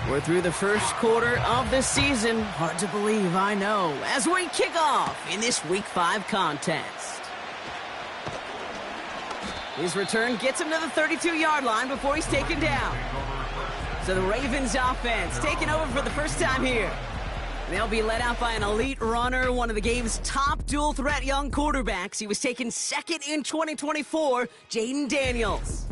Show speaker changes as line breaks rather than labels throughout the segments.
We're through the first quarter of the season. Hard to believe, I know, as we kick off in this Week 5 contest. His return gets him to the 32-yard line before he's taken down. So the Ravens offense taking over for the first time here. They'll be led out by an elite runner, one of the game's top dual-threat young quarterbacks. He was taken second in 2024, Jayden Daniels.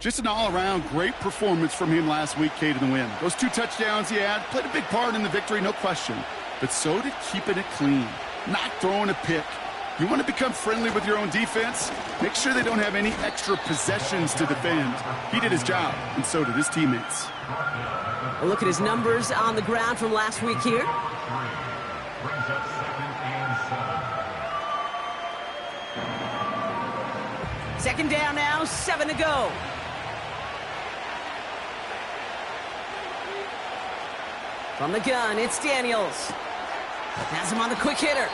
Just an all-around great performance from him last week, Kate, in the win. Those 2 touchdowns he had played a big part in the victory, no question. But so did keeping it clean, not throwing a pick. You want to become friendly with your own defense? Make sure they don't have any extra possessions to defend. He did his job, and so did his teammates.
A look at his numbers on the ground from last week here. Second down now, 7 to go. From the gun, it's Daniels. Has him on the quick hitter.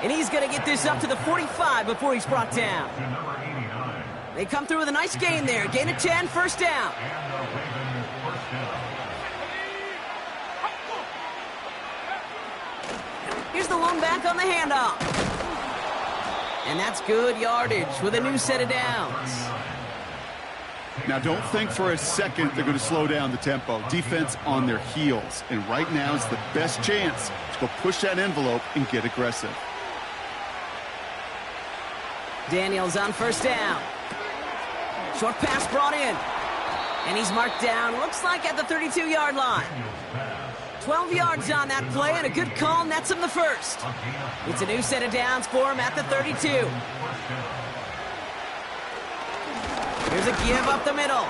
And he's going to get this up to the 45 before he's brought down. They come through with a nice gain there. Gain of 10, first down. Here's the lone back on the handoff. And that's good yardage with a new set of downs.
Now, don't think for a second they're going to slow down the tempo. Defense on their heels. And right now is the best chance to go push that envelope and get aggressive.
Daniels on first down. Short pass brought in. And he's marked down, looks like at the 32-yard line. 12 yards on that play, and a good call nets him the first. It's a new set of downs for him at the 32. Here's a give up the middle.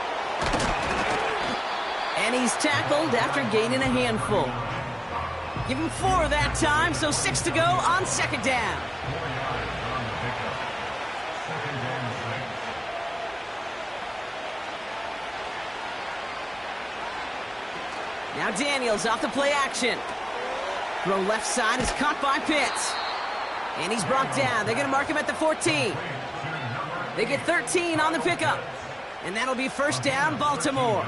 And he's tackled after gaining a handful. Give him 4 that time, so 6 to go on second down. Now Daniels off the play action. Throw left side is caught by Pitts. And he's brought down. They're going to mark him at the 14. They get 13 on the pickup. And that'll be first down, Baltimore.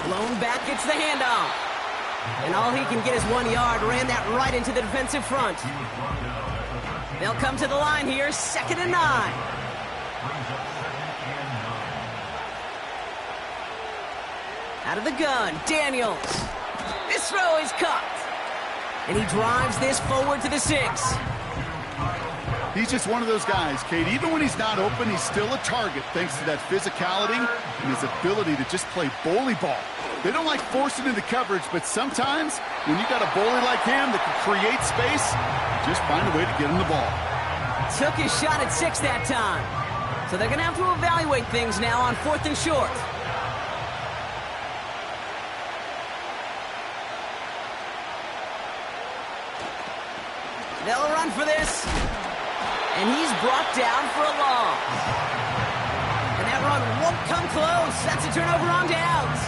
Lone back gets the handoff. And all he can get is 1 yard. Ran that right into the defensive front. They'll come to the line here, 2nd and 9. Out of the gun, Daniels. This throw is caught. And he drives this forward to the 6.
He's just one of those guys, Kate. Even when he's not open, he's still a target thanks to that physicality and his ability to just play bully ball. They don't like forcing into coverage, but sometimes when you got a bully like him that can create space, just find a way to get him the ball.
Took his shot at 6 that time. So they're going to have to evaluate things now on 4th and short. They'll run for this. And he's brought down for a loss. And that run won't come close. That's a turnover on downs.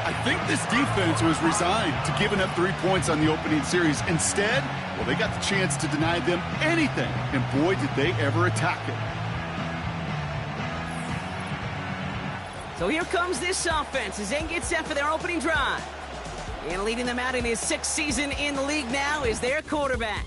I think this defense was resigned to giving up 3 points on the opening series. Instead, well, they got the chance to deny them anything. And boy, did they ever attack it.
So here comes this offense as they get set for their opening drive. And leading them out in his 6th season in the league now is their quarterback.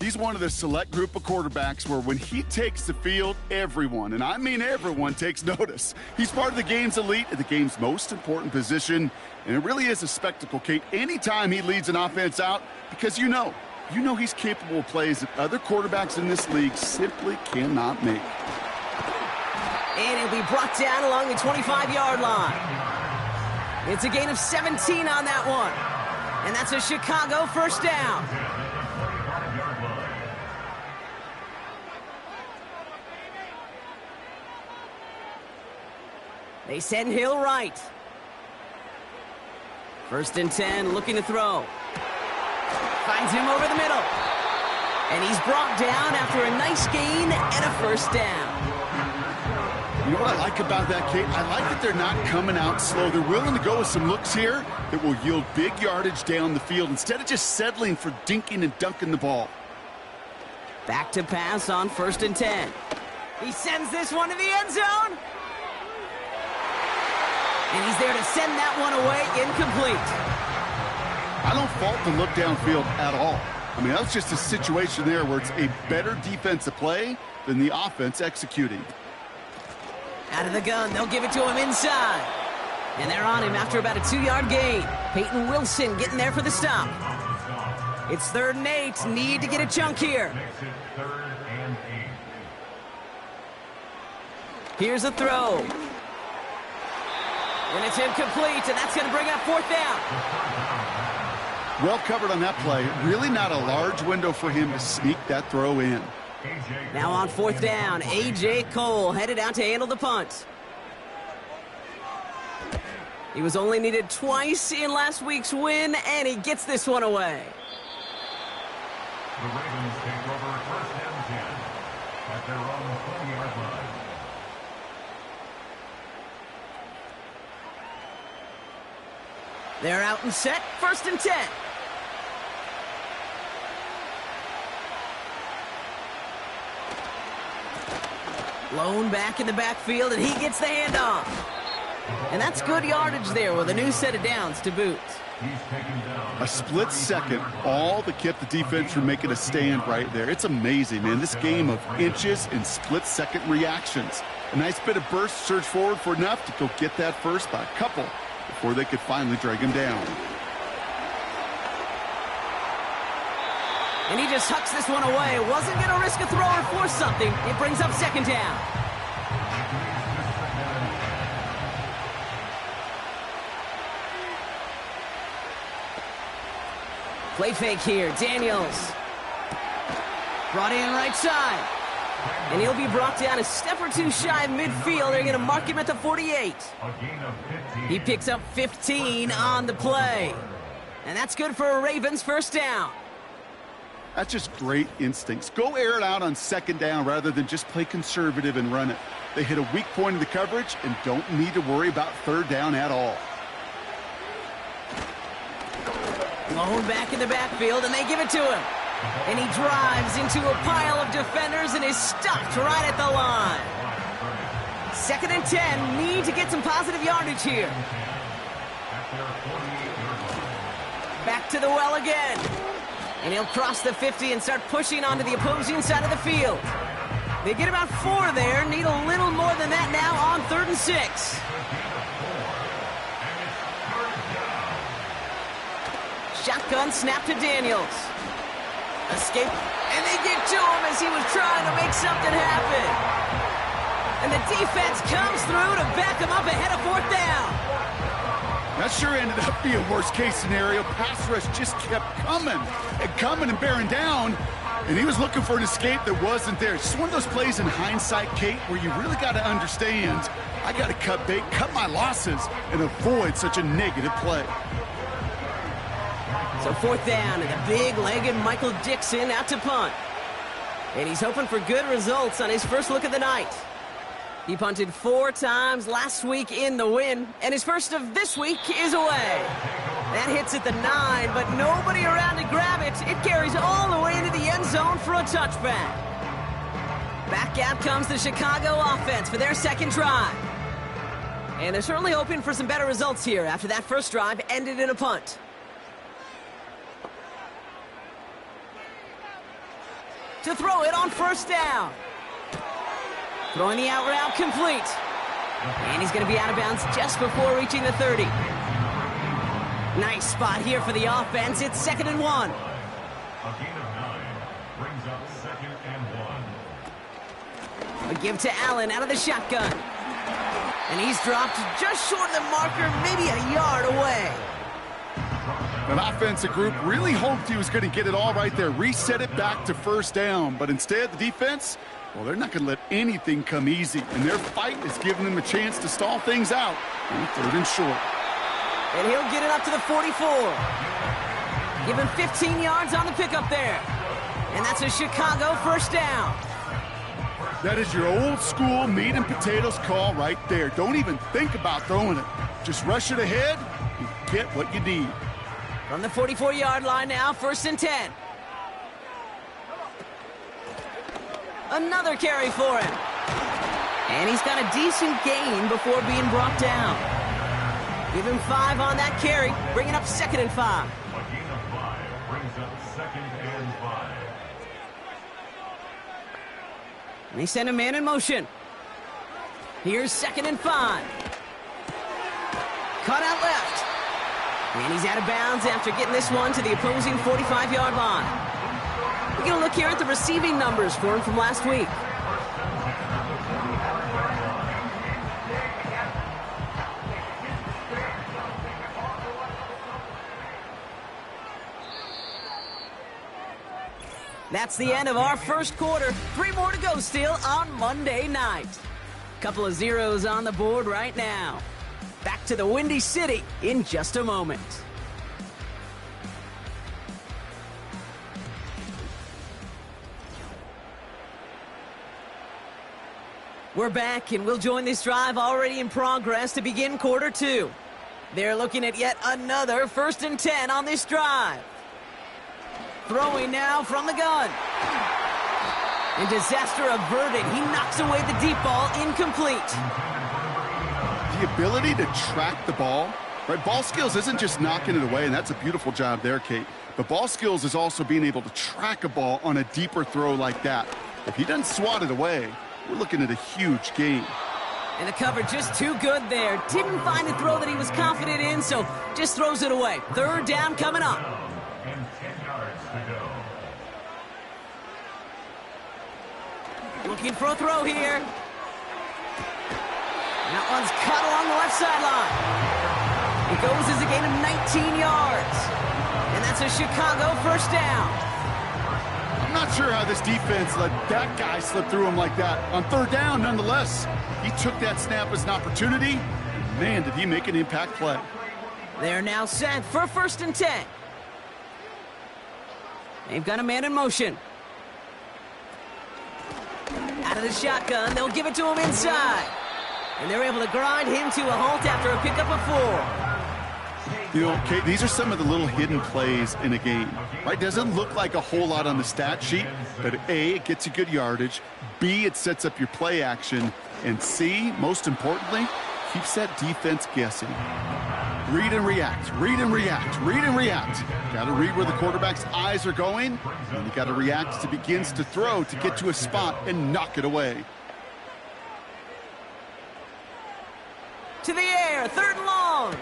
He's one of the select group of quarterbacks where when he takes the field, everyone, and I mean everyone, takes notice. He's part of the game's elite at the game's most important position, and it really is a spectacle, Kate, anytime he leads an offense out, because you know he's capable of plays that other quarterbacks in this league simply cannot make.
And he'll be brought down along the 25-yard line. It's a gain of 17 on that one, and that's a Chicago first down. They send Hill right. 1st and 10, looking to throw. Finds him over the middle. And he's brought down after a nice gain and a first down.
You know what I like about that, Kate? I like that they're not coming out slow. They're willing to go with some looks here that will yield big yardage down the field instead of just settling for dinking and dunking the ball.
Back to pass on 1st and 10. He sends this one to the end zone. And he's there to send that one away, incomplete.
I don't fault the look downfield at all. I mean, that's just a situation there where it's a better defensive play than the offense executing.
Out of the gun, they'll give it to him inside. And they're on him after about a 2-yard gain. Peyton Wilson getting there for the stop. It's 3rd and 8. Need to get a chunk here. Here's a throw. And it's incomplete, and that's going to bring up 4th down.
Well covered on that play. Really not a large window for him to sneak that throw in.
Now on 4th down, A.J. Cole headed out to handle the punt. He was only needed twice in last week's win, and he gets this one away.
The Ravens take over 1st and 10 at their own 40-yard line.
They're out and set, 1st and 10. Lone back in the backfield, and he gets the handoff. And that's good yardage there with a new set of downs to boot.
A split second, all that kept the defense from making a stand right there. It's amazing, man. This game of inches and split-second reactions. A nice bit of burst, surge forward for enough to go get that first by a couple before they could finally drag him down.
And he just hucks this one away. Wasn't going to risk a throw or force something. It brings up 2nd down. Play fake here. Daniels. Brought in right side. And he'll be brought down a step or two shy of midfield. They're going to mark him at the 48. He picks up 15 on the play. And that's good for a Ravens 1st down.
That's just great instincts. Go air it out on 2nd down rather than just play conservative and run it. They hit a weak point in the coverage and don't need to worry about 3rd down at all.
Lone back in the backfield, and they give it to him. And he drives into a pile of defenders and is stopped right at the line. 2nd and 10. Need to get some positive yardage here. Back to the well again. And he'll cross the 50 and start pushing onto the opposing side of the field. They get about 4 there. Need a little more than that now on 3rd and 6. Shotgun snap to Daniels. Escape. And they get to him as he was trying to make something happen. And the defense comes through to back him up ahead of 4th down.
That sure ended up being a worst-case scenario. Pass rush just kept coming and bearing down, and he was looking for an escape that wasn't there. It's just one of those plays in hindsight, Kate, where you really got to understand, I got to cut bait, cut my losses, and avoid such a negative play.
So 4th down, and the big-legged Michael Dixon out to punt. And he's hoping for good results on his first look of the night. He punted 4 times last week in the win, and his first of this week is away. That hits at the 9, but nobody around to grab it. It carries all the way into the end zone for a touchback. Back out comes the Chicago offense for their 2nd drive. And they're certainly hoping for some better results here after that first drive ended in a punt. To throw it on 1st down. Throwing the out route complete. And he's going to be out of bounds just before reaching the 30. Nice spot here for the offense. It's 2nd and 1.
A gain of 9 brings up 2nd and 1.
A give to Allen out of the shotgun. And he's dropped just short of the marker, maybe a yard away.
An offensive group really hoped he was going to get it all right there, reset it back to 1st down. But instead, the defense, well, they're not going to let anything come easy. And their fight is giving them a chance to stall things out on 3rd and short.
And he'll get it up to the 44. Give him 15 yards on the pickup there. And that's a Chicago 1st down.
That is your old school meat and potatoes call right there. Don't even think about throwing it. Just rush it ahead and get what you need.
From the 44-yard line now, 1st and 10. Another carry for him. And he's got a decent gain before being brought down. Give him 5 on that carry, bringing up 2nd and 5.
A gain of 5 brings up 2nd and 5.
And they send a man in motion. Here's 2nd and 5. Cut out left. And he's out of bounds after getting this one to the opposing 45-yard line. We're going to look here at the receiving numbers for him from last week. That's the end of our first quarter. 3 more to go still on Monday night. Couple of zeros on the board right now. Back to the Windy City in just a moment. We're back, and we'll join this drive already in progress to begin quarter 2. They're looking at yet another 1st and 10 on this drive. Throwing now from the gun. And disaster averted. He knocks away the deep ball, incomplete.
The ability to track the ball, right? Ball skills isn't just knocking it away, and that's a beautiful job there, Kate. But ball skills is also being able to track a ball on a deeper throw like that. If he doesn't swat it away, we're looking at a huge gain.
And the cover just too good there. Didn't find a throw that he was confident in, so just throws it away. 3rd down coming up.
And 10 yards to go.
Looking for a throw here. That one's cut along the left sideline. It goes as a gain of 19 yards. And that's a Chicago 1st down.
I'm not sure how this defense let that guy slip through him like that. On 3rd down, nonetheless, he took that snap as an opportunity. Man, did he make an impact play.
They're now set for 1st and 10. They've got a man in motion. Out of the shotgun, they'll give it to him inside. And they're able to grind him to a halt after a pickup of 4.
You know, Kate, these are some of the little hidden plays in a game, right? Doesn't look like a whole lot on the stat sheet, but A, it gets you good yardage, B, it sets up your play action, and C, most importantly, keeps that defense guessing. Read and react, read and react, read and react. Got to read where the quarterback's eyes are going, and you got to react as he begins to throw to get to a spot and knock it away.
To the air, 3rd and long.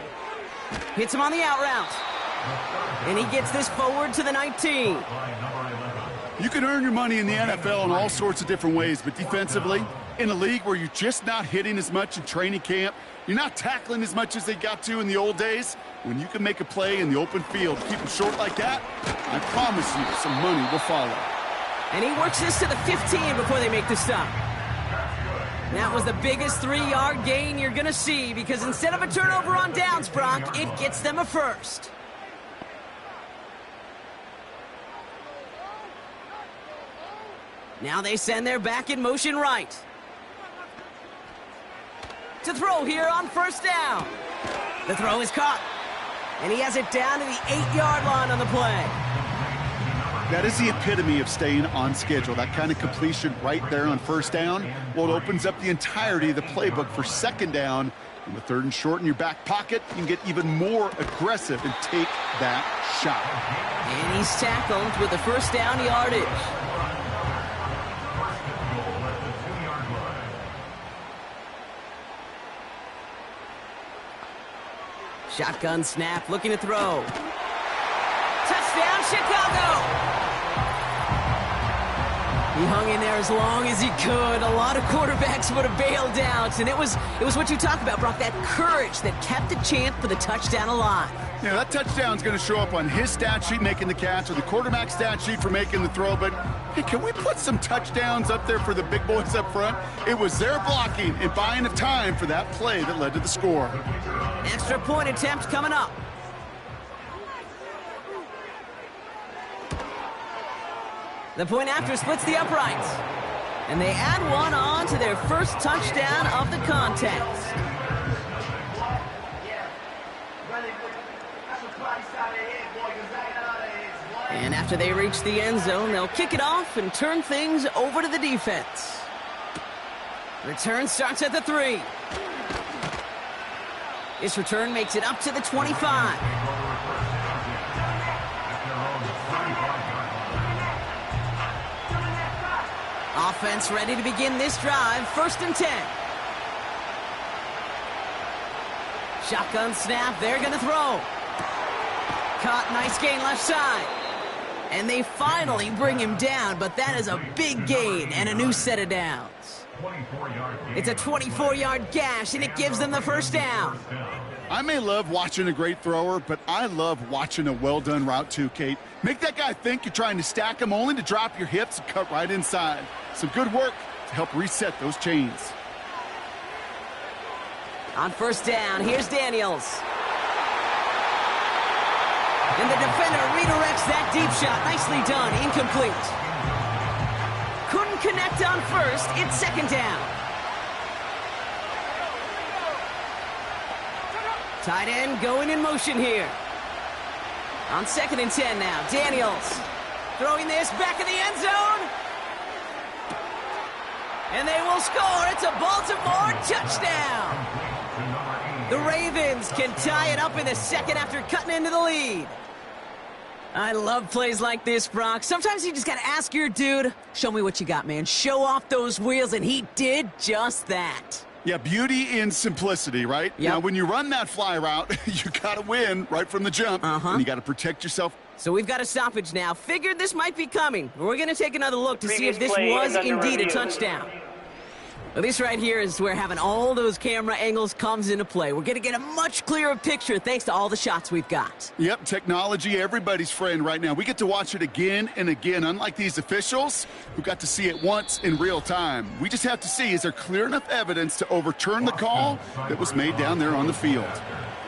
Hits him on the out route. And he gets this forward to the 19.
You can earn your money in the NFL in all sorts of different ways, but defensively, in a league where you're just not hitting as much in training camp, you're not tackling as much as they got to in the old days, when you can make a play in the open field, keep them short like that, I promise you some money will follow.
And he works this to the 15 before they make the stop. That was the biggest 3-yard gain you're going to see, because instead of a turnover on downs, Brock, it gets them a 1st. Now they send their back in motion right. To throw here on 1st down. The throw is caught. And he has it down to the 8-yard line on the play.
That is the epitome of staying on schedule. That kind of completion right there on 1st down. Well, it opens up the entirety of the playbook for 2nd down. And with 3rd and short in your back pocket, you can get even more aggressive and take that shot.
And he's tackled with the 1st down yardage. Shotgun snap, looking to throw. Touchdown, Chicago! He hung in there as long as he could. A lot of quarterbacks would have bailed out, and it was what you talk about, Brock, that courage that kept the chance for the touchdown alive.
Yeah, that touchdown's going to show up on his stat sheet making the catch or the quarterback stat sheet for making the throw, but hey, can we put some touchdowns up there for the big boys up front? It was their blocking and buying of time for that play that led to the score.
Extra point attempt coming up. The point after splits the uprights. And they add one on to their 1st touchdown of the contest. And after they reach the end zone, they'll kick it off and turn things over to the defense. Return starts at the 3. This return makes it up to the 25. Offense ready to begin this drive. 1st and 10. Shotgun snap. They're going to throw. Caught. Nice gain left side. And they finally bring him down, but that is a big gain and a new set of downs. It's a 24-yard gash, and it gives them the first down.
I may love watching a great thrower, but I love watching a well-done route too, Kate. Make that guy think you're trying to stack him only to drop your hips and cut right inside. Some good work to help reset those chains.
On 1st down, here's Daniels. And the defender redirects that deep shot. Nicely done. Incomplete. Couldn't connect on 1st. It's 2nd down. Tight end going in motion here. On 2nd and 10 now. Daniels throwing this back in the end zone. And they will score. It's a Baltimore touchdown. The Ravens can tie it up in the 2nd after cutting into the lead. I love plays like this, Brock. Sometimes you just got to ask your dude, show me what you got, man. Show off those wheels, and he did just that.
Yeah, beauty in simplicity, right?
Yep.
Now, when you run that fly route, you got to win right from the jump. And you got to protect yourself.
So we've got a stoppage now. Figured this might be coming. We're going to take another look to see if this was indeed a touchdown. Well, this right here is where having all those camera angles comes into play. We're going to get a much clearer picture thanks to all the shots we've got.
Yep, technology, everybody's friend right now. We get to watch it again and again, unlike these officials who got to see it once in real time. We just have to see, is there clear enough evidence to overturn the call that was made down there on the field?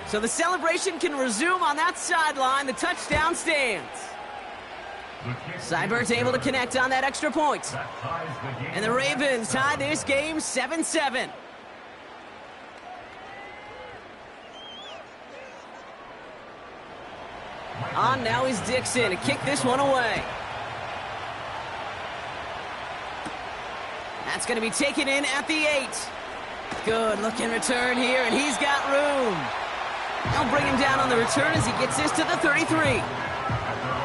So the celebration can resume on that sideline. The touchdown stands. Seibert's able to connect on that extra point. And the Ravens tie this game 7-7. On now is Dixon to kick this one away. That's going to be taken in at the 8. Good looking return here, and he's got room. They'll bring him down on the return as he gets this to the 33.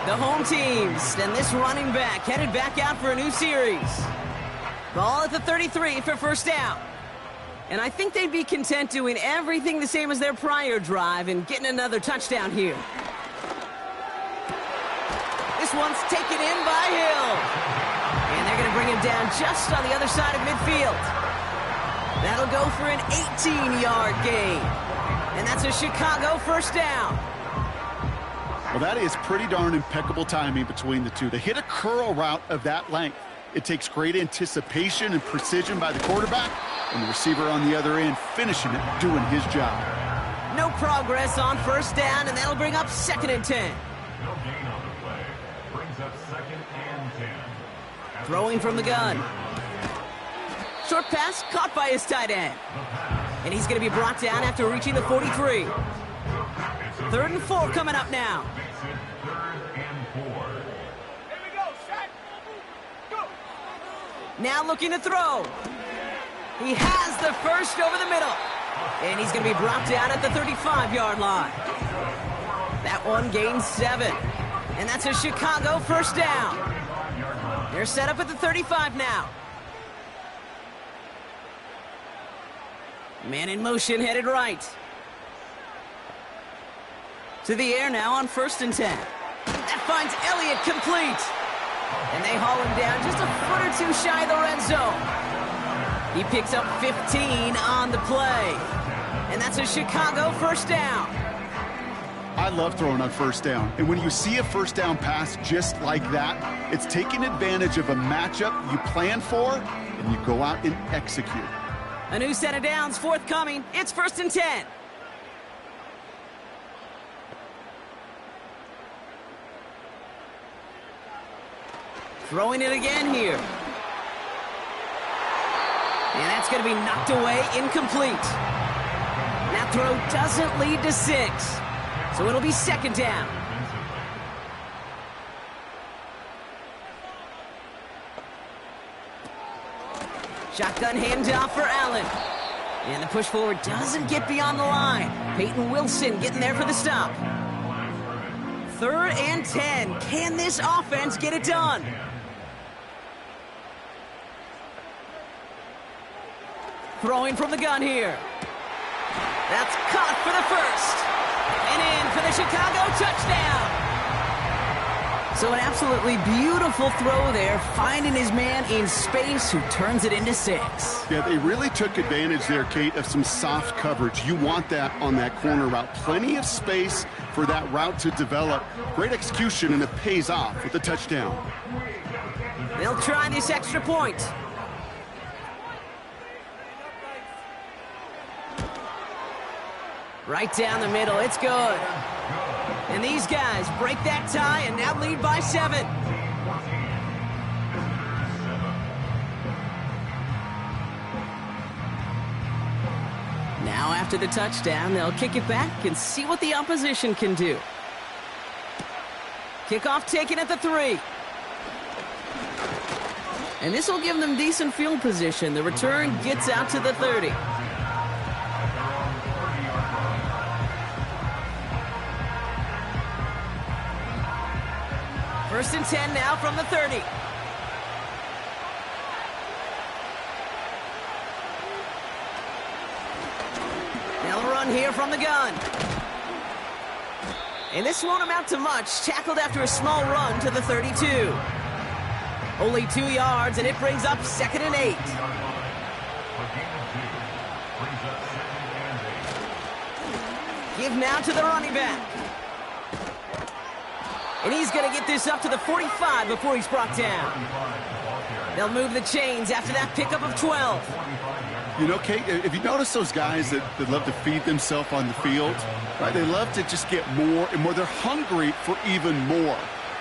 The home teams and this running back headed back out for a new series. Ball at the 33 for 1st down. And I think they'd be content doing everything the same as their prior drive and getting another touchdown here. This one's taken in by Hill. And they're going to bring him down just on the other side of midfield. That'll go for an 18-yard gain. And that's a Chicago 1st down.
Well, that is pretty darn impeccable timing between the two. To hit a curl route of that length, it takes great anticipation and precision by the quarterback, and the receiver on the other end finishing it, doing his job.
No progress on 1st down, and that'll bring up 2nd and 10.
No gain on the play. Brings up 2nd and 10.
Throwing from the gun. Short pass caught by his tight end. And he's going to be brought down after reaching the 43. 3rd and 4 coming up now.
3rd and 4.
Now looking to throw. He has the first over the middle. And he's going to be brought down at the 35-yard line. That one gains 7. And that's a Chicago 1st down. They're set up at the 35 now. Man in motion headed right. To the air now on 1st and 10. That finds Elliott complete. And they haul him down just a foot or two shy of the red zone. He picks up 15 on the play. And that's a Chicago 1st down.
I love throwing on 1st down. And when you see a 1st down pass just like that, it's taking advantage of a matchup you plan for, and you go out and execute.
A new set of downs forthcoming. It's 1st and 10. Throwing it again here. And that's going to be knocked away, incomplete. That throw doesn't lead to 6. So it'll be 2nd down. Shotgun handoff for Allen. And the push forward doesn't get beyond the line. Peyton Wilson getting there for the stop. 3rd and 10. Can this offense get it done? Throwing from the gun here. That's caught for the first. And in for the Chicago touchdown. So an absolutely beautiful throw there, finding his man in space who turns it into 6.
Yeah, they really took advantage there, Kate, of some soft coverage. You want that on that corner route. Plenty of space for that route to develop. Great execution, and it pays off with the touchdown.
They'll try this extra point. Right down the middle, it's good. And these guys break that tie and now lead by 7. Now after the touchdown, they'll kick it back and see what the opposition can do. Kickoff taken at the 3. And this will give them decent field position. The return gets out to the 30. First and 10 now from the 30. They'll run here from the gun. And this won't amount to much. Tackled after a small run to the 32. Only 2 yards, and it brings up 2nd and 8. Give now to the running back. And he's going to get this up to the 45 before he's brought down. They'll move the chains after that pickup of 12.
You know, Kate, if you notice those guys that love to feed themselves on the field, right? They love to just get more and more. They're hungry for even more.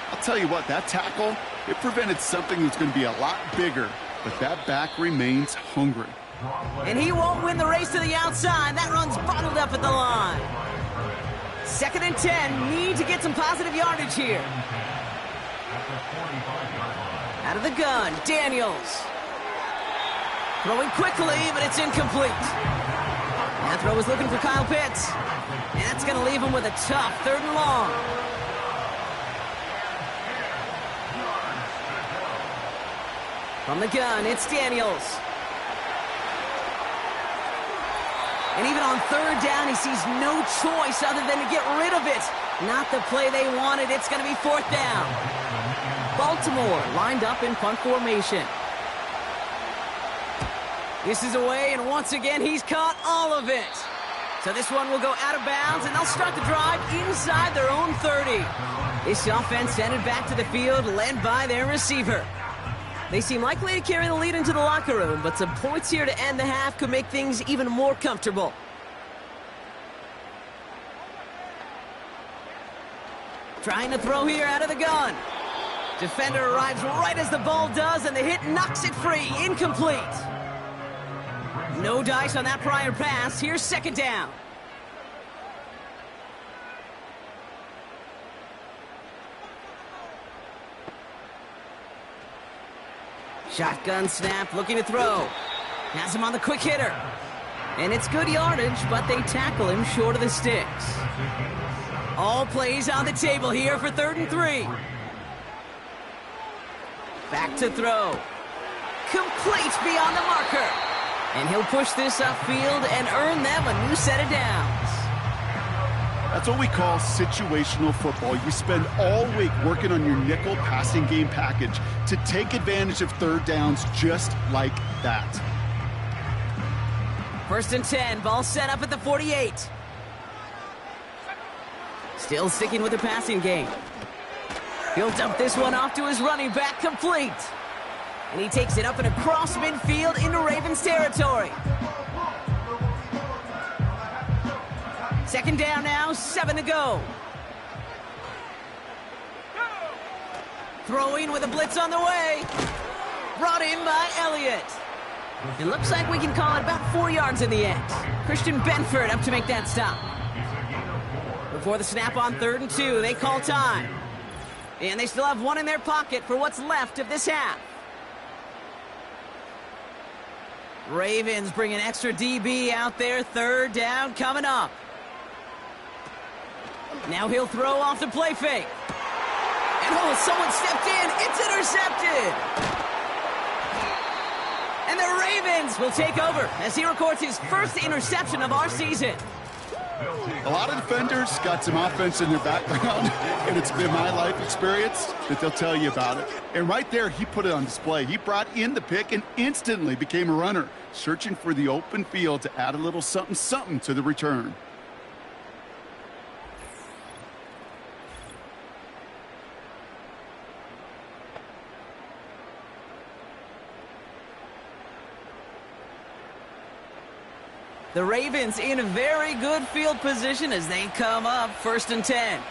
I'll tell you what, that tackle, it prevented something that's going to be a lot bigger, but that back remains hungry.
And he won't win the race to the outside. That run's bottled up at the line. 2nd and 10, need to get some positive yardage here. Out of the gun, Daniels. Throwing quickly, but it's incomplete. That throw was looking for Kyle Pitts. And that's going to leave him with a tough 3rd and long. From the gun, it's Daniels. And even on 3rd down, he sees no choice other than to get rid of it. Not the play they wanted. It's going to be 4th down. Baltimore lined up in punt formation. This is away, and once again, he's caught all of it. So this one will go out of bounds, and they'll start the drive inside their own 30. This offense headed back to the field, led by their receiver. They seem likely to carry the lead into the locker room, but some points here to end the half could make things even more comfortable. Trying to throw here out of the gun. Defender arrives right as the ball does, and the hit knocks it free. Incomplete. No dice on that prior pass. Here's 2nd down. Shotgun snap, looking to throw. Has him on the quick hitter. And it's good yardage, but they tackle him short of the sticks. All plays on the table here for 3rd and 3. Back to throw. Complete beyond the marker. And he'll push this upfield and earn them a new set of downs.
That's what we call situational football. You spend all week working on your nickel passing game package to take advantage of 3rd downs just like that.
1st and 10, ball set up at the 48. Still sticking with the passing game. He'll dump this one off to his running back, complete. And he takes it up and across midfield into Ravens territory. 2nd down now, 7 to go. Throwing with a blitz on the way. Brought in by Elliott. It looks like we can call it about 4 yards in the end. Christian Benford up to make that stop. Before the snap on 3rd and 2, they call time. And they still have one in their pocket for what's left of this half. Ravens bring an extra DB out there. Third down coming up. Now he'll throw off the play fake. And someone stepped in. It's intercepted. And the Ravens will take over as he records his first interception of our season.
A lot of defenders got some offense in their background, and it's been my life experience that they'll tell you about it. And right there, he put it on display. He brought in the pick and instantly became a runner, searching for the open field to add a little something to the return.
The Ravens in a very good field position as they come up 1st and 10.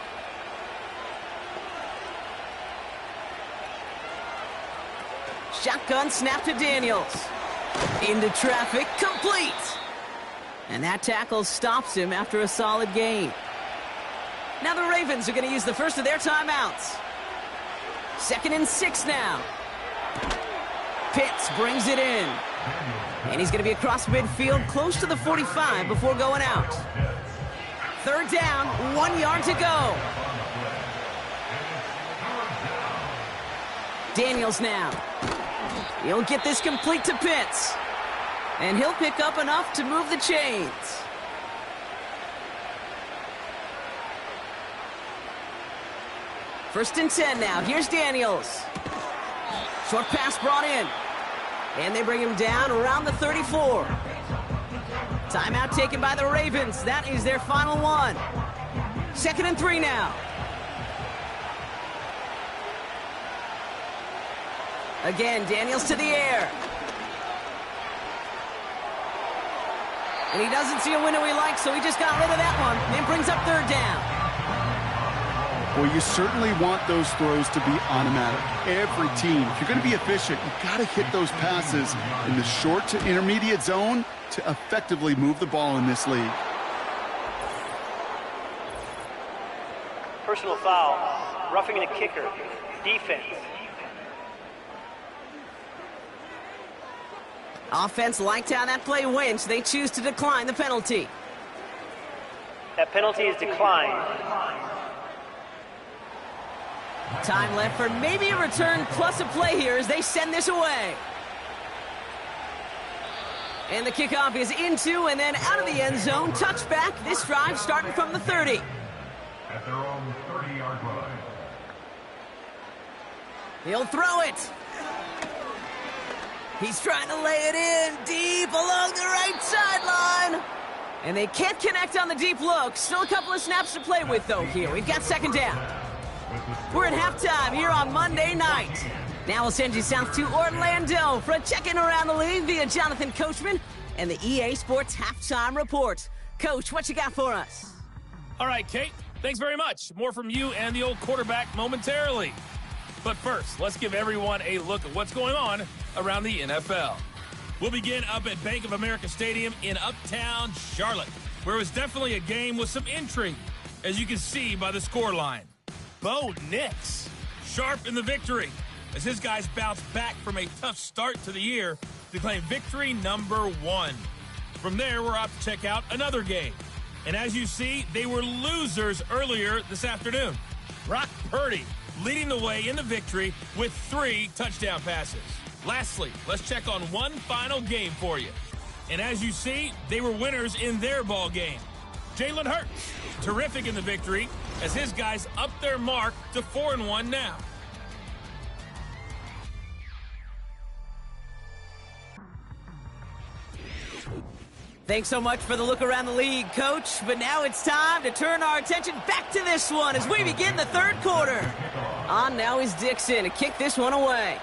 Shotgun snap to Daniels. Into traffic, complete. And that tackle stops him after a solid gain. Now the Ravens are going to use the first of their timeouts. 2nd and 6 now. Pitts brings it in. And he's going to be across midfield close to the 45 before going out. 3rd down, 1 yard to go. Daniels now. He'll get this complete to Pitts. And he'll pick up enough to move the chains. First and 10 now. Here's Daniels. Short pass brought in. And they bring him down around the 34. Timeout taken by the Ravens. That is their final one. 2nd and 3 now. Again, Daniels to the air. And he doesn't see a window he likes, so he just got rid of that one. And brings up 3rd down.
Well, you certainly want those throws to be automatic. Every team, if you're going to be efficient, you've got to hit those passes in the short to intermediate zone to effectively move the ball in this league.
Personal foul, roughing the kicker, defense.
Offense liked how that play went, so they choose to decline the penalty.
That penalty is declined.
Time left for maybe a return plus a play here as they send this away. And the kickoff is into and then out of the end zone. Touchback. This drive starting from the 30.
At their own 30-yard line.
He'll throw it. He's trying to lay it in deep along the right sideline. And they can't connect on the deep look. Still a couple of snaps to play with, though, here. We've got 2nd down. We're at halftime here on Monday night. Now we'll send you south to Orlando for a check-in around the league via Jonathan Coachman and the EA Sports Halftime Report. Coach, what you got for us?
All right, Kate, thanks very much. More from you and the old quarterback momentarily. But first, let's give everyone a look at what's going on around the NFL. We'll begin up at Bank of America Stadium in Uptown Charlotte, where it was definitely a game with some intrigue, as you can see by the scoreline. Bo Nix, sharp in the victory, as his guys bounce back from a tough start to the year to claim victory number 1. From there, we're off to check out another game. And as you see, they were losers earlier this afternoon. Brock Purdy leading the way in the victory with 3 touchdown passes. Lastly, let's check on one final game for you. And as you see, they were winners in their ball game. Jalen Hurts, terrific in the victory, as his guys up their mark to 4-1 now.
Thanks so much for the look around the league, Coach. But now it's time to turn our attention back to this one as we begin the 3rd quarter. On now is Dixon to kick this one away.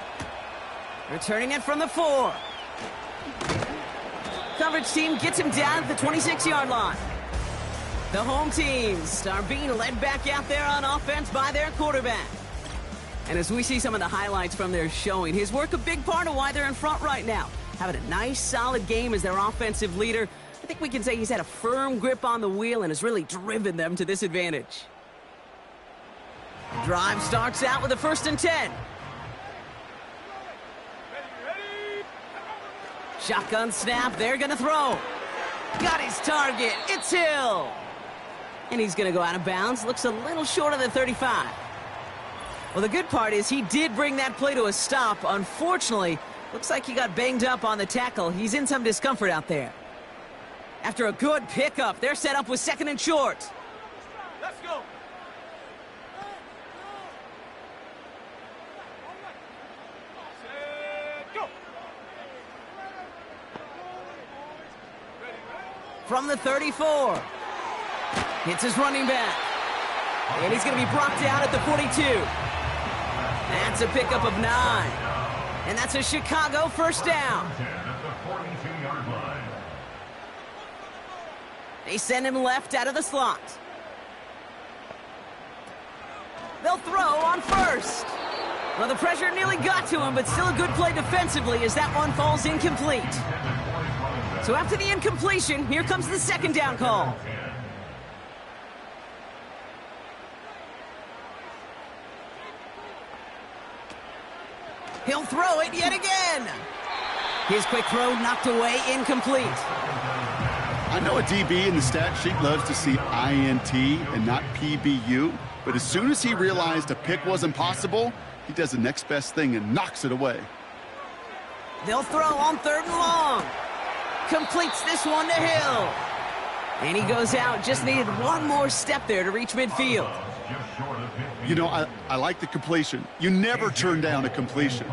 Returning it from the 4. Coverage team gets him down at the 26-yard line. The home teams are being led back out there on offense by their quarterback. And as we see some of the highlights from their showing, his work a big part of why they're in front right now. Having a nice, solid game as their offensive leader. I think we can say he's had a firm grip on the wheel and has really driven them to this advantage. Drive starts out with a 1st and 10. Shotgun snap, they're gonna throw. Got his target, it's Hill. And he's gonna go out of bounds, looks a little short of the 35. Well, the good part is he did bring that play to a stop. Unfortunately, looks like he got banged up on the tackle. He's in some discomfort out there. After a good pickup, they're set up with 2nd and short.
Let's go.
From the 34. Hits his running back. And he's going to be brought down at the 42. That's a pickup of 9. And that's a Chicago first down. They send him left out of the slot. They'll throw on first. Well, the pressure nearly got to him, but still a good play defensively as that one falls incomplete. So after the incompletion, here comes the 2nd down call. He'll throw it yet again. His quick throw knocked away, incomplete.
I know a DB in the stat sheet loves to see INT and not PBU, but as soon as he realized a pick wasn't possible, he does the next best thing and knocks it away.
They'll throw on 3rd and long. Completes this one to Hill. And he goes out, just needed one more step there to reach midfield.
You know, I like the completion. You never turn down a completion.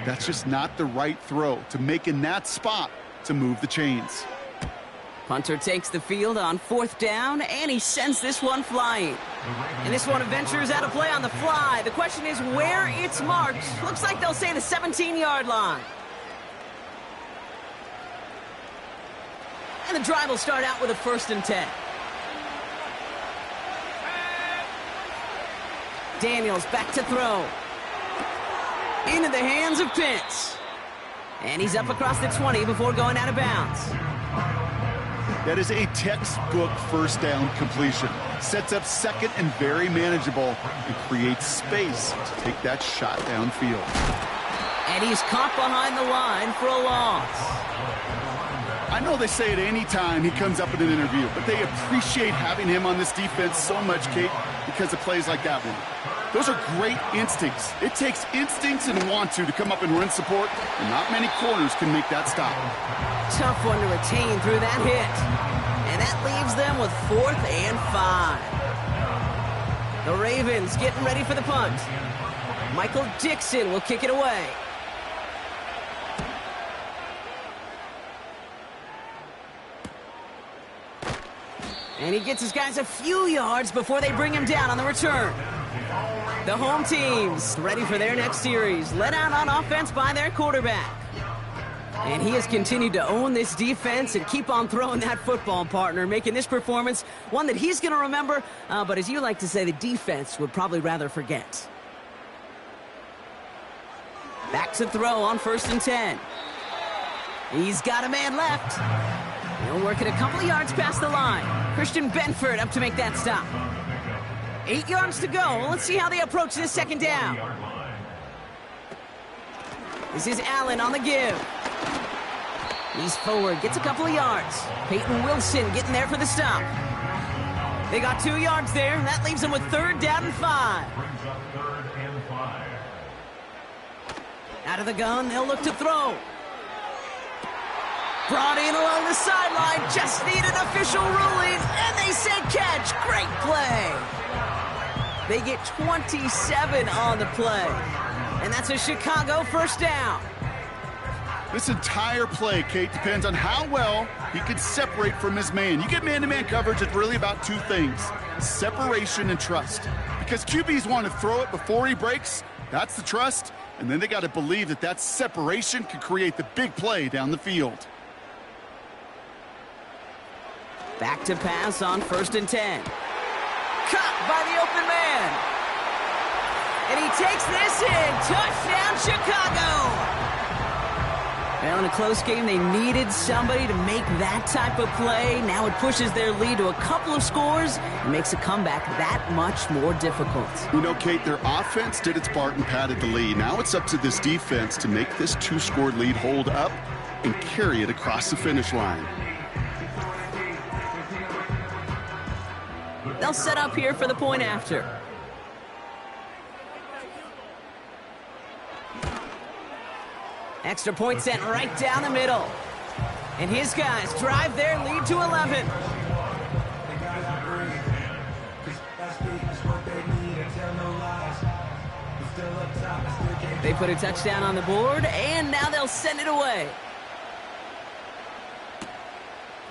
That's just not the right throw to make in that spot to move the chains.
Punter takes the field on 4th down, and he sends this one flying. And this one ventures out of play on the fly. The question is where it's marked. Looks like they'll say the 17-yard line. And the drive will start out with a 1st and 10. Daniels back to throw. Into the hands of Pitts. And he's up across the 20 before going out of bounds.
That is a textbook first down completion. Sets up 2nd and very manageable and creates space to take that shot downfield.
And he's caught behind the line for a loss.
I know they say it any time he comes up in an interview, but they appreciate having him on this defense so much, Kate, because of plays like that one. Those are great instincts. It takes instincts and want to come up and run support, and not many corners can make that stop.
Tough one to retain through that hit. And that leaves them with 4th and 5. The Ravens getting ready for the punt. Michael Dixon will kick it away. And he gets his guys a few yards before they bring him down on the return. The home team's ready for their next series, led out on offense by their quarterback. And he has continued to own this defense and keep on throwing that football, partner, making this performance one that he's going to remember, but as you like to say, the defense would probably rather forget. Back to throw on 1st and 10. He's got a man left. He'll work it a couple of yards past the line. Christian Benford up to make that stop. 8 yards to go. Let's see how they approach this 2nd down. This is Allen on the give. He's forward, gets a couple of yards. Peyton Wilson getting there for the stop. They got 2 yards there. That leaves them with 3rd down and 5. Out of the gun, they'll look to throw. Brought in along the sideline, just needed official ruling, and they say catch. Great play. They get 27 on the play, and that's a Chicago first down.
This entire play, Kate, depends on how well he can separate from his man. You get man-to-man coverage, it's really about 2 things, separation and trust. Because QBs want to throw it before he breaks, that's the trust, and then they got to believe that that separation can create the big play down the field.
Back to pass on 1st and 10. Caught by the open man. And he takes this in. Touchdown, Chicago. Well, in a close game, they needed somebody to make that type of play. Now it pushes their lead to a couple of scores and makes a comeback that much more difficult.
You know, Kate, their offense did its part and padded the lead. Now it's up to this defense to make this 2-score lead hold up and carry it across the finish line.
They'll set up here for the point after. Extra point sent right down the middle. And his guys drive their lead to 11. They put a touchdown on the board, and now they'll send it away.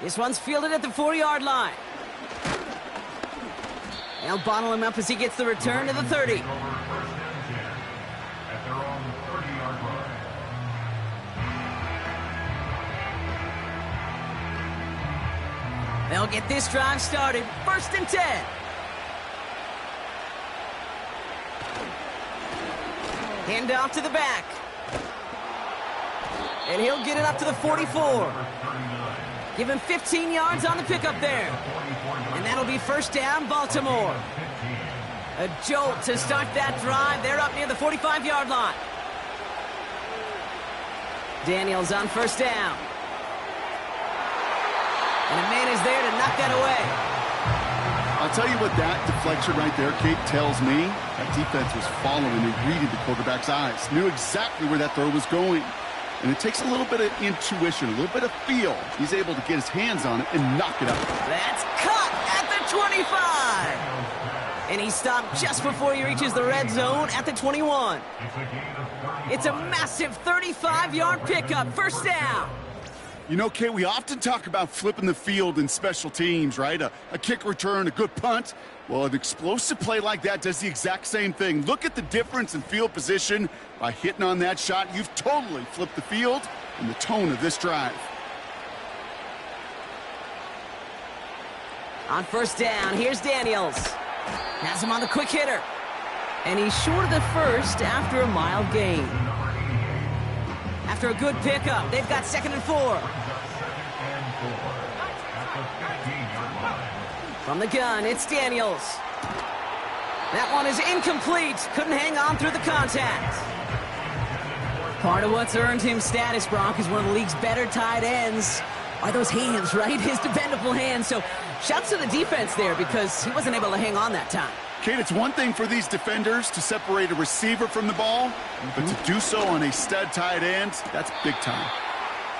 This one's fielded at the 4-yard line. They'll bottle him up as he gets the return to the 30.
At their own 30-yard line.
They'll get this drive started. 1st and 10. Hand off to the back. And he'll get it up to the 44. Give him 15 yards on the pickup there. And that'll be 1st down, Baltimore. A jolt to start that drive. They're up near the 45-yard line. Daniels on 1st down. And a man is there to knock that away.
I'll tell you what that deflection right there, Kate, tells me. That defense was following and reading the quarterback's eyes. Knew exactly where that throw was going. And it takes a little bit of intuition, a little bit of feel. He's able to get his hands on it and knock it out.
That's caught at the 25. And he stopped just before he reaches the red zone at the 21. It's a massive 35-yard pickup. 1st down.
You know, Kate, we often talk about flipping the field in special teams, right? A kick return, a good punt. Well, an explosive play like that does the exact same thing. Look at the difference in field position. By hitting on that shot, you've totally flipped the field and the tone of this drive.
On 1st down, here's Daniels. Has him on the quick hitter. And he's short of the first after a mild gain. After a good pickup, they've got 2nd and 4. From the gun, it's Daniels. That one is incomplete. Couldn't hang on through the contact. Part of what's earned him status, Brock, is one of the league's better tight ends. Are those hands, right? His dependable hands. So shouts to the defense there because he wasn't able to hang on that time.
Kate, it's one thing for these defenders to separate a receiver from the ball, but to do so on a stud tight end, that's big time.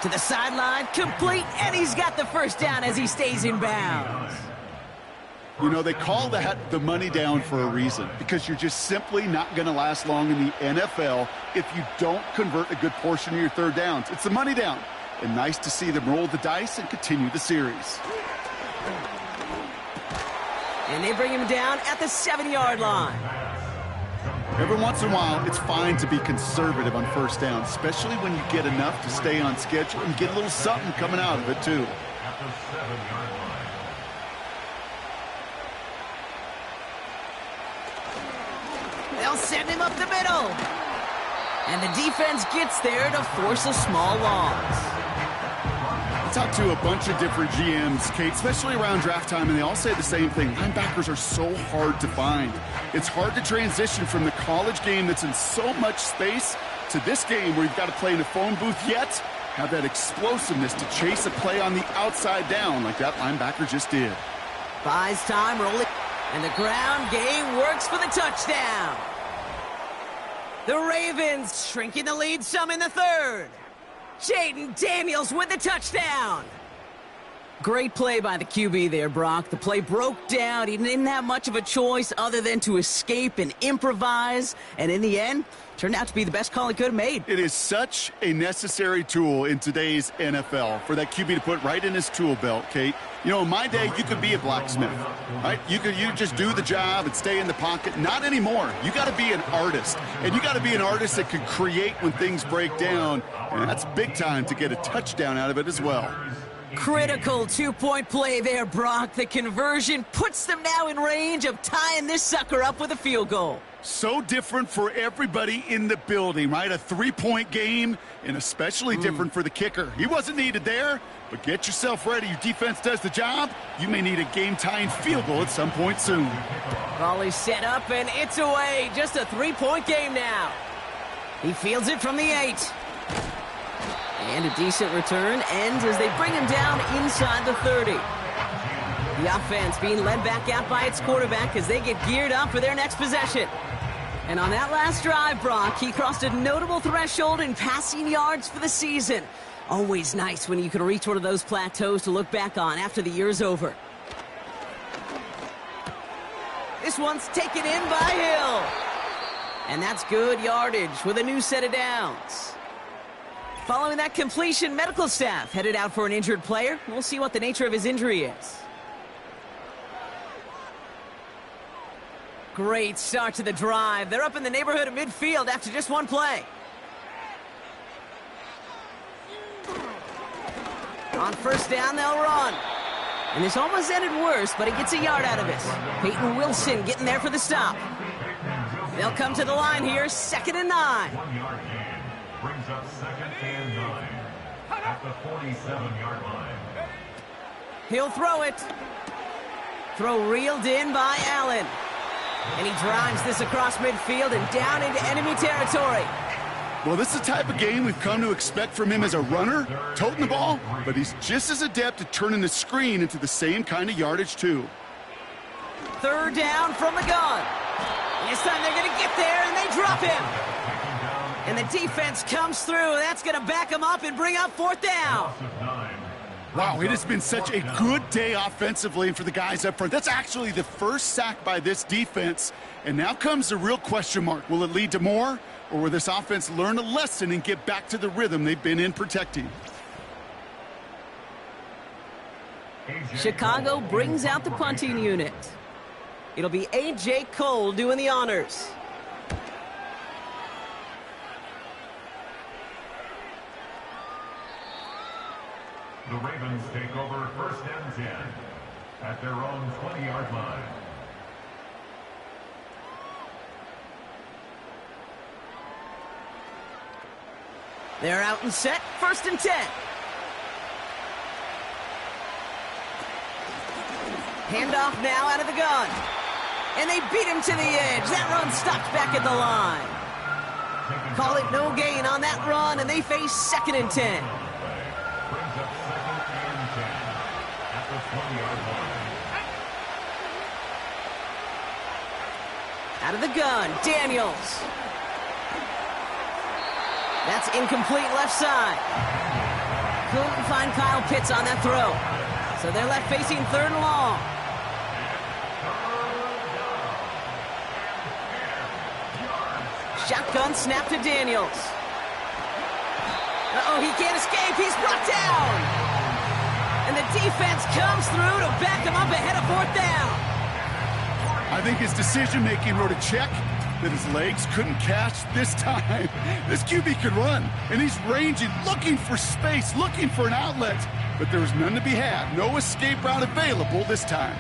To the sideline, complete, and he's got the 1st down as he stays in bounds.
You know, they call that the money down for a reason, because you're just simply not going to last long in the NFL if you don't convert a good portion of your 3rd downs. It's the money down, and nice to see them roll the dice and continue the series.
And they bring him down at the 7-yard line.
Every once in a while, it's fine to be conservative on 1st down, especially when you get enough to stay on schedule and get a little something coming out of it, too.
At the 7-yard line.
They'll send him up the middle. And the defense gets there to force a small loss.
I talked to a bunch of different GMs, Kate, especially around draft time, and they all say the same thing. Linebackers are so hard to find. It's hard to transition from the college game that's in so much space to this game where you've got to play in a phone booth yet have that explosiveness to chase a play on the outside down like that linebacker just did.
Buys time, rolling, and the ground game works for the touchdown. The Ravens shrinking the lead some in the 3rd. Jayden Daniels with the touchdown. Great play by the QB there, Brock. The play broke down. He didn't have much of a choice other than to escape and improvise. And in the end, turned out to be the best call he could have made.
It is such a necessary tool in today's NFL for that QB to put right in his tool belt, Kate. You know, in my day, you could be a blacksmith, right? You just do the job and stay in the pocket. Not anymore. You got to be an artist, and you got to be an artist that can create when things break down, and that's big time to get a touchdown out of it as well.
Critical 2-point play there, Brock. The conversion puts them now in range of tying this sucker up with a field goal.
So different for everybody in the building, right? A 3-point game, and especially different for the kicker. He wasn't needed there, but get yourself ready. Your defense does the job. You may need a game-tying field goal at some point soon.
Ball is set up, and it's away. Just a 3-point game now. He fields it from the 8. And a decent return ends as they bring him down inside the 30. The offense being led back out by its quarterback as they get geared up for their next possession. And on that last drive, Brock, he crossed a notable threshold in passing yards for the season. Always nice when you can reach one of those plateaus to look back on after the year's over. This one's taken in by Hill. And that's good yardage with a new set of downs. Following that completion, medical staff headed out for an injured player. We'll see what the nature of his injury is. Great start to the drive. They're up in the neighborhood of midfield after just one play. On first down, they'll run. And this almost ended worse, but he gets a yard out of it. Peyton Wilson getting there for the stop. They'll come to the line here, 2nd and 9.
1 yard gain brings up 2nd and 9 at the 47-yard line.
He'll throw it. Throw reeled in by Allen. And he drives this across midfield and down into enemy territory.
Well, this is the type of game we've come to expect from him as a runner, toting the ball, but he's just as adept at turning the screen into the same kind of yardage, too.
3rd down from the gun. This time they're going to get there, and they drop him. And the defense comes through. That's going to back him up and bring up 4th down.
Wow, it has been such a good day offensively for the guys up front. That's actually the first sack by this defense. And now comes the real question mark. Will it lead to more? Or will this offense learn a lesson and get back to the rhythm they've been in protecting?
Chicago brings out the punting unit. It'll be A.J. Cole doing the honors.
The Ravens take over 1st and 10 at their own 20-yard line.
They're out and set, 1st and 10. Handoff now out of the gun. And they beat him to the edge. That run stopped back at the line. Call it no gain on that run, and they face 2nd and 10.
Brings up 2nd and 10 at the 20-yard line.
Out of the gun, Daniels. That's incomplete left side. Couldn't find Kyle Pitts on that throw. So they're left facing 3rd and long. Shotgun snap to Daniels. Uh-oh, he can't escape. He's brought down. And the defense comes through to back him up ahead of 4th down.
I think his decision-making wrote a check that his legs couldn't catch this time. This QB could run, and he's ranging, looking for space, looking for an outlet. But there was none to be had. No escape route available this time.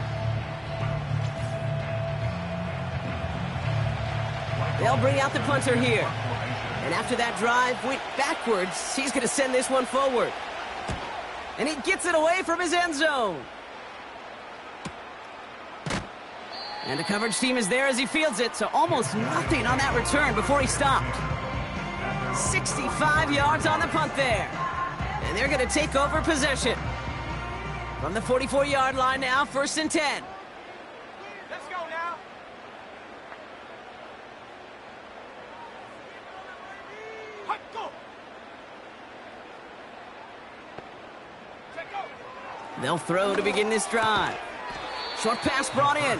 They'll bring out the punter here. And after that drive went backwards, he's going to send this one forward. And he gets it away from his end zone. And the coverage team is there as he fields it, so almost nothing on that return before he stopped. 65 yards on the punt there. And they're going to take over possession. From the 44-yard line now, 1st and 10.
Let's go now. Go.
They'll throw to begin this drive. Short pass brought in.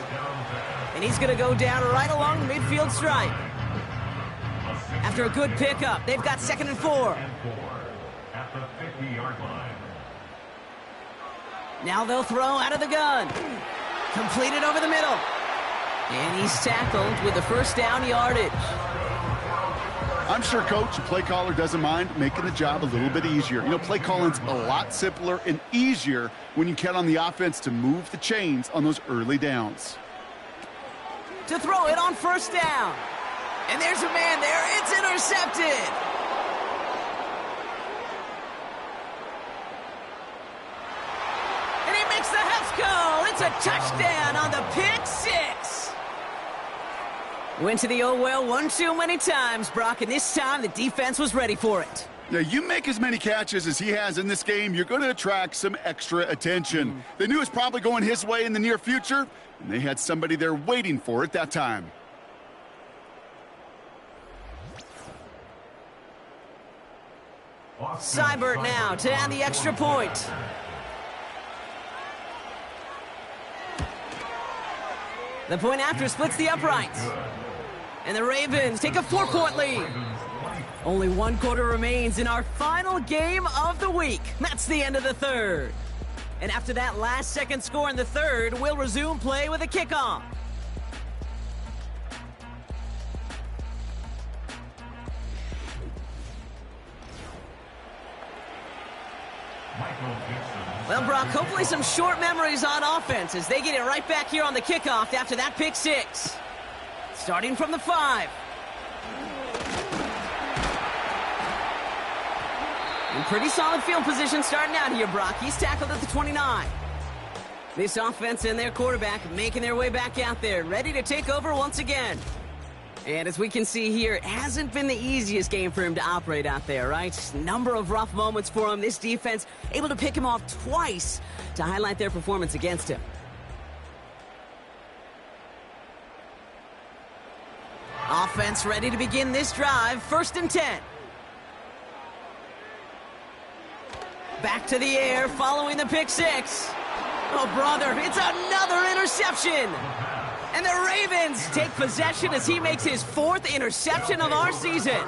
And he's going to go down right along the midfield stripe. After a good pickup, they've got 2nd and 4.
At the 50-yard line.
Now they'll throw out of the gun. Completed over the middle. And he's tackled with the 1st down yardage.
I'm sure, Coach, the play caller doesn't mind making the job a little bit easier. You know, play calling's a lot simpler and easier when you count on the offense to move the chains on those early downs.
To throw it on 1st down. And there's a man there. It's intercepted. And he makes the Hefco. It's a touchdown on the pick 6. Went to the oh well one too many times, Brock, and this time the defense was ready for it.
Now, you make as many catches as he has in this game, you're going to attract some extra attention. They knew it was probably going his way in the near future, and they had somebody there waiting for it that time.
Seibert now to add the extra point. The point after splits the uprights. And the Ravens take a 4-point lead. Only 1 quarter remains in our final game of the week. That's the end of the third. And after that last second score in the third, we'll resume play with a kickoff. Well, Brock, hopefully some short memories on offense as they get it right back here on the kickoff after that pick 6. Starting from the 5. In pretty solid field position starting out here, Brock. He's tackled at the 29. This offense and their quarterback making their way back out there, ready to take over once again. And as we can see here, it hasn't been the easiest game for him to operate out there, right? Number of rough moments for him. This defense able to pick him off twice to highlight their performance against him. Offense ready to begin this drive. 1st and 10. Back to the air following the pick 6. Oh, brother, it's another interception. And the Ravens take possession as he makes his 4th interception of our season.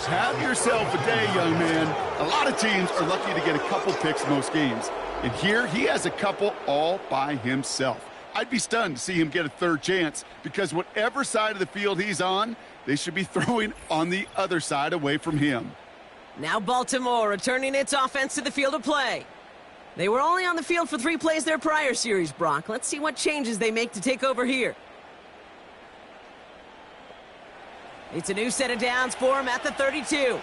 Have yourself a day, young man. A lot of teams are lucky to get a couple picks most games. And here, he has a couple all by himself. I'd be stunned to see him get a 3rd chance because whatever side of the field he's on, they should be throwing on the other side away from him.
Now Baltimore returning its offense to the field of play. They were only on the field for 3 plays their prior series, Brock. Let's see what changes they make to take over here. It's a new set of downs for him at the 32.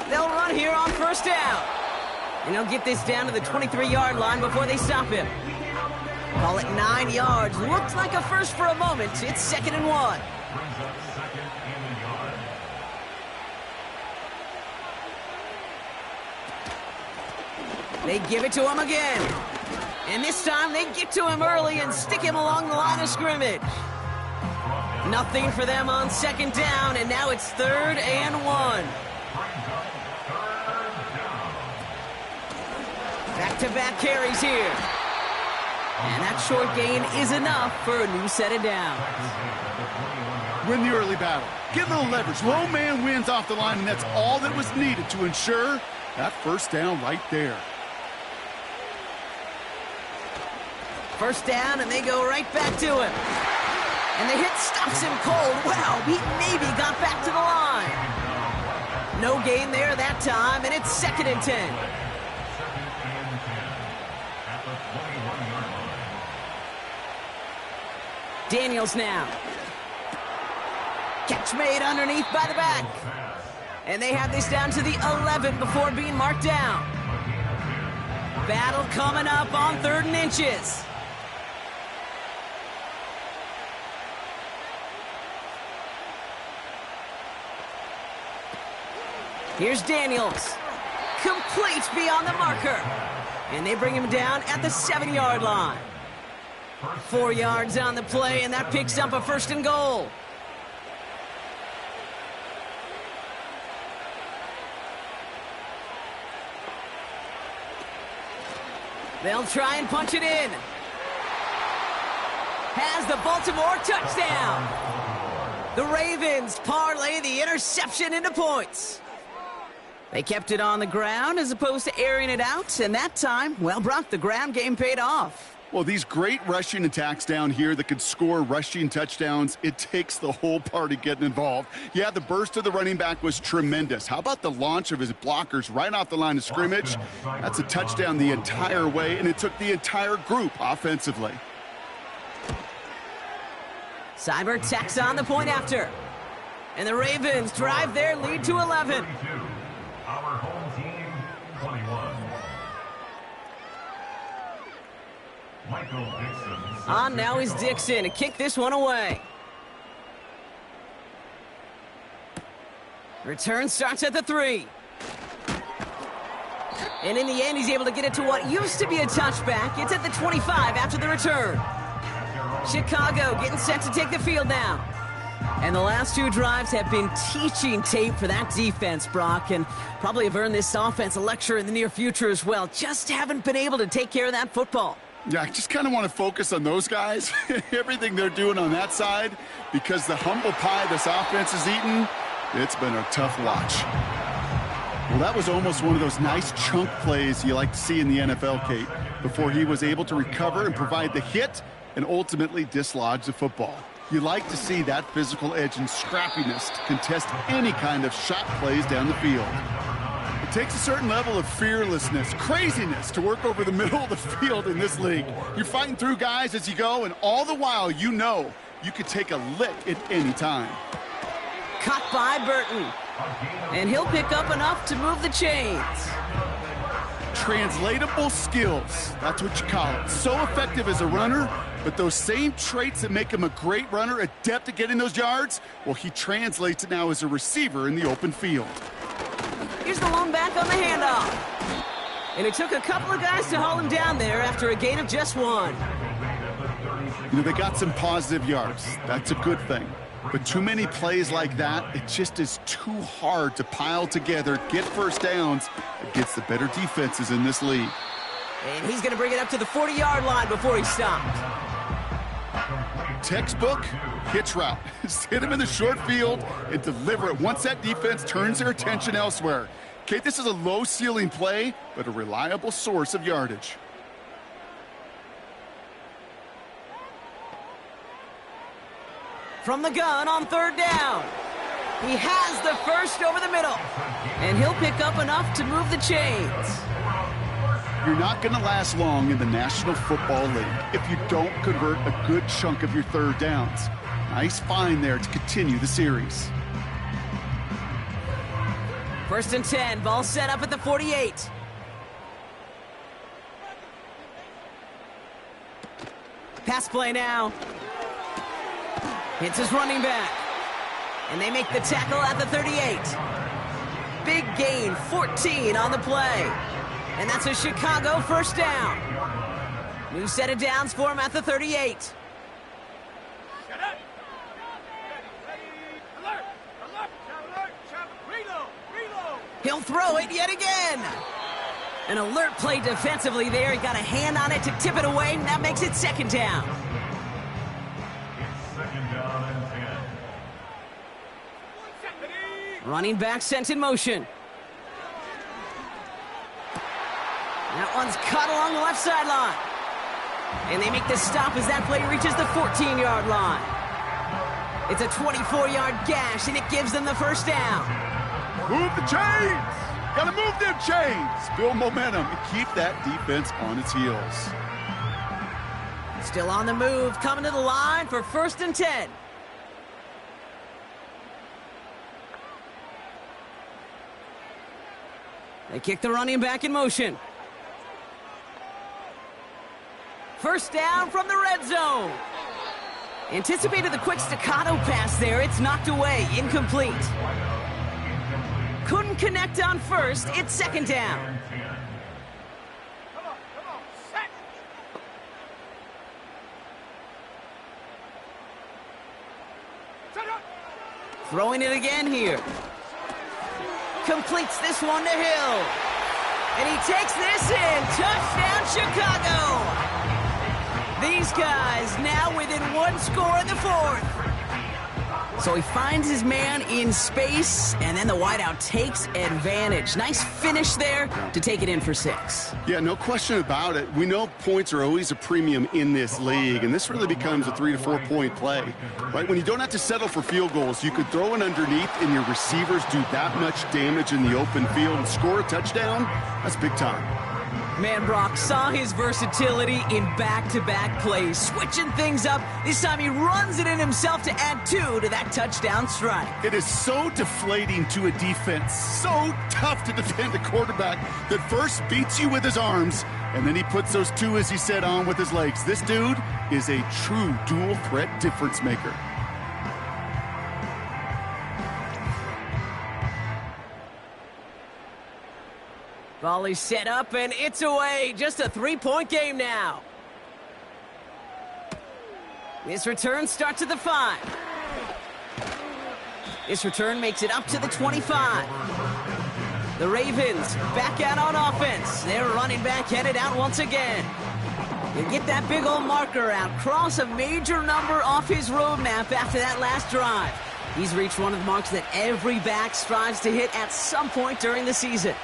They'll run here on 1st down. And he'll get this down to the 23-yard line before they stop him. Call it 9 yards. Looks like a first for a moment. It's 2nd and 1. They give it to him again. And this time they get to him early and stick him along the line of scrimmage. Nothing for them on 2nd down, and now it's 3rd and 1. Back-to-back carries here. And that short gain is enough for a new set of downs.
Win the early battle. Get a little leverage. Low man wins off the line, and that's all that was needed to ensure that 1st down right there.
1st down, and they go right back to him. And the hit stops him cold. Wow, he maybe got back to the line. No gain there that time, and it's 2nd and 10. Daniels now. Catch made underneath by the back. And they have this down to the 11 before being marked down. Battle coming up on 3rd and inches. Here's Daniels. Complete beyond the marker. And they bring him down at the 7-yard line. 4 yards on the play, and that picks up a 1st and goal. They'll try and punch it in. Has the Baltimore touchdown. The Ravens parlay the interception into points. They kept it on the ground as opposed to airing it out, and that time, well, Brock, the ground game paid off.
Well, these great rushing attacks down here that could score rushing touchdowns, it takes the whole party getting involved. Yeah, the burst of the running back was tremendous. How about the launch of his blockers right off the line of scrimmage? That's a touchdown the entire way, and it took the entire group offensively.
Seibert tacks on the point after. And the Ravens drive their lead to 11.
Our home team, 21. Michael Dixon.
On now is Dixon to kick this one away. Return starts at the 3. And in the end, he's able to get it to what used to be a touchback. It's at the 25 after the return. Chicago getting set to take the field now. And the last 2 drives have been teaching tape for that defense, Brock, and probably have earned this offense a lecture in the near future as well. Just haven't been able to take care of that football.
Yeah, I just kind of want to focus on those guys, everything they're doing on that side, because the humble pie this offense is eating, it's been a tough watch. Well, that was almost one of those nice chunk plays you like to see in the NFL, Kate, before he was able to recover and provide the hit and ultimately dislodge the football. You like to see that physical edge and scrappiness to contest any kind of shot plays down the field. It takes a certain level of fearlessness, craziness to work over the middle of the field in this league. You're fighting through guys as you go, and all the while you know you could take a lick at any time.
Caught by Burton. And he'll pick up enough to move the chains.
Translatable skills, that's what you call it. So effective as a runner, but those same traits that make him a great runner, adept at getting those yards, well, he translates it now as a receiver in the open field.
Here's the lone back on the handoff. And it took a couple of guys to haul him down there after a gain of just 1.
You know, they got some positive yards. That's a good thing. But too many plays like that, it just is too hard to pile together, get first downs against the better defenses in this league.
And he's going to bring it up to the 40-yard line before he stopped.
Textbook hitch route. Just hit him in the short field and deliver it once that defense turns their attention elsewhere. Kate, this is a low-ceiling play, but a reliable source of yardage.
From the gun on 3rd down. He has the first over the middle. And he'll pick up enough to move the chains.
You're not going to last long in the National Football League if you don't convert a good chunk of your 3rd downs. Nice find there to continue the series.
1st and 10, ball set up at the 48. Pass play now. Hits his running back. And they make the tackle at the 38. Big gain, 14 on the play. And that's a Chicago first down. New set of downs for him at the 38. He'll throw it yet again. An alert play defensively there. He got a hand on it to tip it away, and that makes it 2nd down. Running back sent in motion. That one's caught along the left sideline. And they make the stop as that play reaches the 14-yard line. It's a 24-yard gash, and it gives them the first down.
Move the chains! Gotta move them chains! Build momentum and keep that defense on its heels.
Still on the move, coming to the line for 1st and 10. They kick the running back in motion. First down from the red zone. Anticipated the quick staccato pass there. It's knocked away, incomplete. Couldn't connect on first. It's 2nd down.
Come on, set. Set up.
Throwing it again here. Completes this one to Hill. And he takes this in. Touchdown, Chicago. These guys now within 1 score in the 4th. So he finds his man in space, and then the wideout takes advantage. Nice finish there to take it in for 6.
Yeah, no question about it. We know points are always a premium in this league, and this really becomes a 3 to 4 point play. Right? When you don't have to settle for field goals, you could throw it underneath, and your receivers do that much damage in the open field and score a touchdown. That's big time.
Man, Brock saw his versatility in back-to-back plays, switching things up. This time he runs it in himself to add 2 to that touchdown strike.
It is so deflating to a defense, so tough to defend a quarterback that first beats you with his arms, and then he puts those 2, as he said, on with his legs. This dude is a true dual-threat difference maker.
Volley set up, and it's away. Just a 3-point game now. This return starts at the 5. This return makes it up to the 25. The Ravens back out on offense. Their running back headed out once again. You get that big old marker out. Cross a major number off his roadmap after that last drive. He's reached one of the marks that every back strives to hit at some point during the season.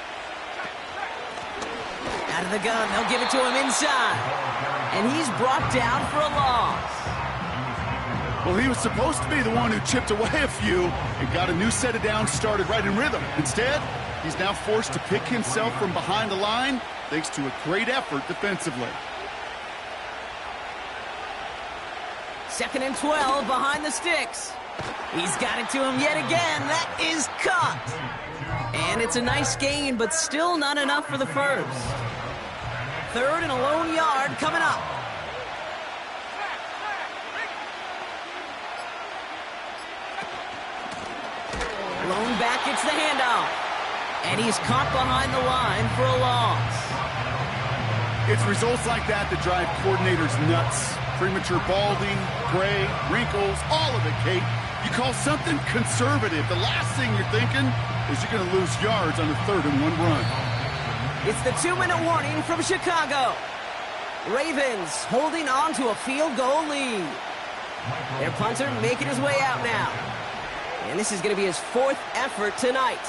Out of the gun, they'll give it to him inside. And he's brought down for a loss.
Well, he was supposed to be the one who chipped away a few and got a new set of downs started right in rhythm. Instead, he's now forced to pick himself from behind the line thanks to a great effort defensively.
2nd and 12 behind the sticks. He's got it to him yet again. That is caught. And it's a nice gain, but still not enough for the first. 3rd and a lone yard coming up. Lone back gets the handoff. And he's caught behind the line for a loss.
It's results like that that drive coordinators nuts. Premature balding, gray, wrinkles, all of it, Kate. You call something conservative. The last thing you're thinking is you're going to lose yards on a 3rd and 1 run.
It's the 2-minute warning from Chicago. Ravens holding on to a field goal lead. Their punter making his way out now. And this is going to be his 4th effort tonight.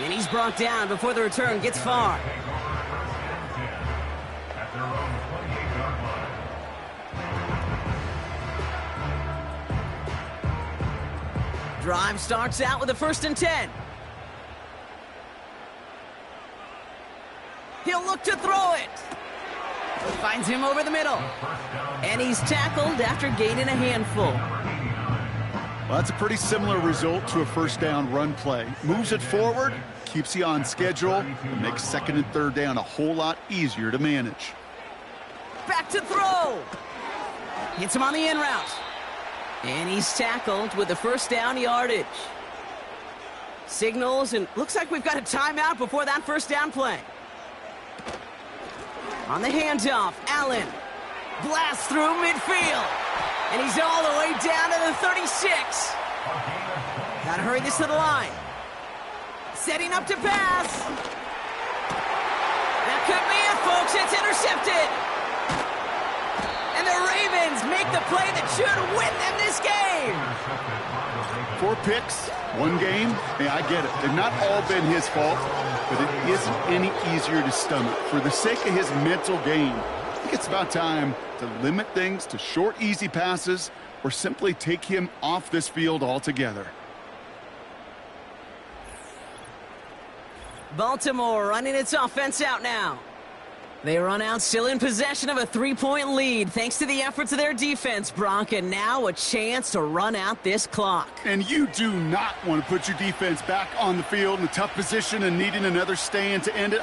And he's brought down before the return gets far.
At their own 28-yard line.
Drive starts out with a 1st and 10. He'll look to throw it. Finds him over the middle. And he's tackled after gaining a handful.
Well, that's a pretty similar result to a 1st down run play. Moves it forward, keeps you on schedule, and makes 2nd and 3rd down a whole lot easier to manage.
Back to throw. Hits him on the in route. And he's tackled with the 1st down yardage. Signals, and looks like we've got a timeout before that 1st down play. On the handoff, Allen blasts through midfield. And he's all the way down to the 36. Gotta hurry this to the line. Setting up to pass. That could be it, folks. It's intercepted. And the Ravens make the play that should win them this game.
4 picks, 1 game. Yeah, I get it. They've not all been his fault, but it isn't any easier to stomach. For the sake of his mental game, I think it's about time to limit things to short, easy passes or simply take him off this field altogether.
Baltimore running its offense out now. They run out still in possession of a 3-point lead thanks to the efforts of their defense, Brock, and now a chance to run out this clock.
And you do not want to put your defense back on the field in a tough position and needing another stand to end it.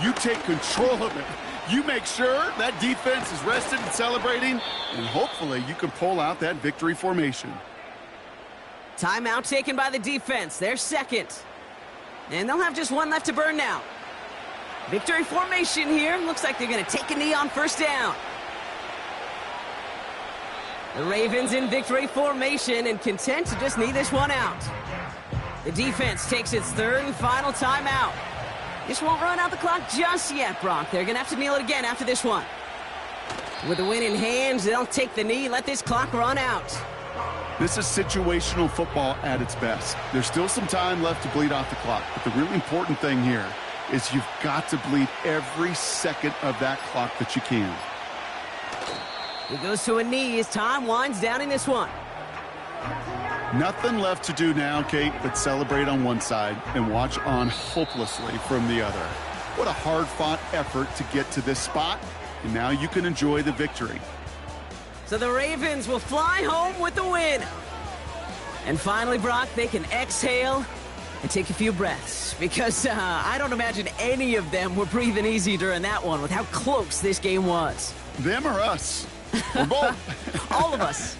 You take control of it. You make sure that defense is rested and celebrating, and hopefully you can pull out that victory formation.
Timeout taken by the defense, their 2nd. And they'll have just 1 left to burn now. Victory formation here. Looks like they're going to take a knee on 1st down. The Ravens in victory formation and content to just knee this one out. The defense takes its 3rd and final timeout. This won't run out the clock just yet, Brock. They're going to have to kneel it again after this one. With the win in hand, they'll take the knee, let this clock run out.
This is situational football at its best. There's still some time left to bleed off the clock, but the really important thing here is you've got to bleed every second of that clock that you can.
He goes to a knee as time winds down in this one.
Nothing left to do now, Kate, but celebrate on one side and watch on hopelessly from the other. What a hard-fought effort to get to this spot, and now you can enjoy the victory.
So the Ravens will fly home with the win. And finally, Brock, they can exhale and take a few breaths, because I don't imagine any of them were breathing easy during that one with how close this game was.
Them or us? We're both.
All of us.